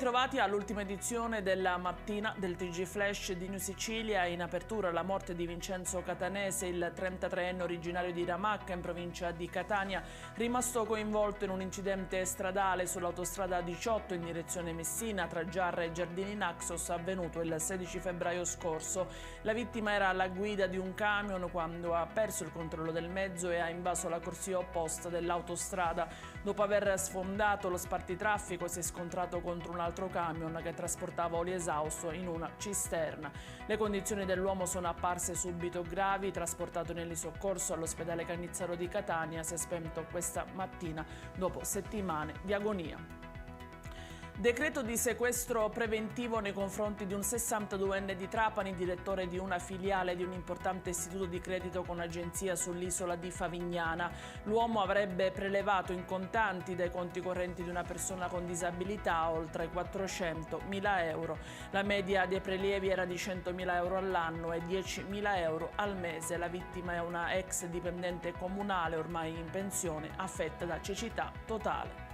ritrovati all'ultima edizione della mattina del TG Flash di New Sicilia. In apertura la morte di Vincenzo Catanese, il 33enne originario di Ramacca in provincia di Catania, rimasto coinvolto in un incidente stradale sull'autostrada 18 in direzione Messina tra Giarra e Giardini Naxos, avvenuto il 16 febbraio scorso. La vittima era alla guida di un camion quando ha perso il controllo del mezzo e ha invaso la corsia opposta dell'autostrada. Dopo aver sfondato lo spartitraffico si è scontrato contro un altro camion che trasportava olio esausto in una cisterna. Le condizioni dell'uomo sono apparse subito gravi. Trasportato nell'isoccorso all'ospedale Cannizzaro di Catania, si è spento questa mattina dopo settimane di agonia. Decreto di sequestro preventivo nei confronti di un 62enne di Trapani, direttore di una filiale di un importante istituto di credito con agenzia sull'isola di Favignana. L'uomo avrebbe prelevato in contanti dai conti correnti di una persona con disabilità oltre 400.000 euro. La media dei prelievi era di 100.000 euro all'anno e 10.000 euro al mese. La vittima è una ex dipendente comunale ormai in pensione, affetta da cecità totale.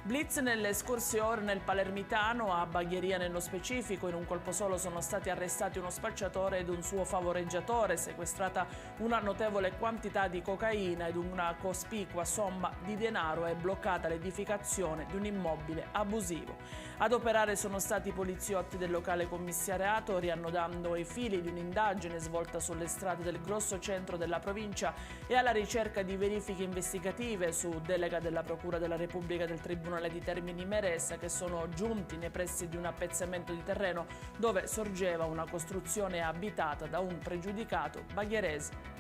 Blitz nelle scorse ore nel Palermitano, a Bagheria nello specifico. In un colpo solo sono stati arrestati uno spacciatore ed un suo favoreggiatore, sequestrata una notevole quantità di cocaina ed una cospicua somma di denaro e bloccata l'edificazione di un immobile abusivo. Ad operare sono stati i poliziotti del locale commissariato, riannodando i fili di un'indagine svolta sulle strade del grosso centro della provincia e alla ricerca di verifiche investigative su delega della Procura della Repubblica del Tribunale di Termini Imerese, che sono giunti nei pressi di un appezzamento di terreno dove sorgeva una costruzione abitata da un pregiudicato bagherese.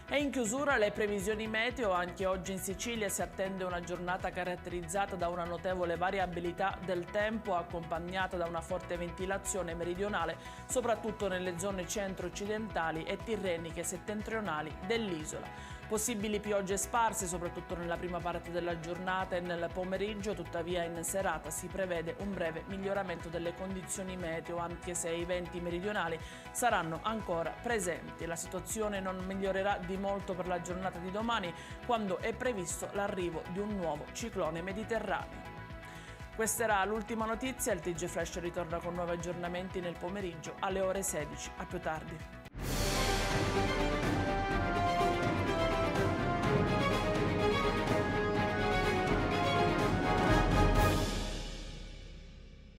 E in chiusura le previsioni meteo. Anche oggi in Sicilia si attende una giornata caratterizzata da una notevole variabilità del tempo, accompagnata da una forte ventilazione meridionale, soprattutto nelle zone centro-occidentali e tirreniche settentrionali dell'isola. Possibili piogge sparse soprattutto nella prima parte della giornata e nel pomeriggio, tuttavia in serata si prevede un breve miglioramento delle condizioni meteo, anche se i venti meridionali saranno ancora presenti. La situazione non migliorerà di molto per la giornata di domani, quando è previsto l'arrivo di un nuovo ciclone mediterraneo. Questa era l'ultima notizia. Il TG Flash ritorna con nuovi aggiornamenti nel pomeriggio alle ore 16. A più tardi.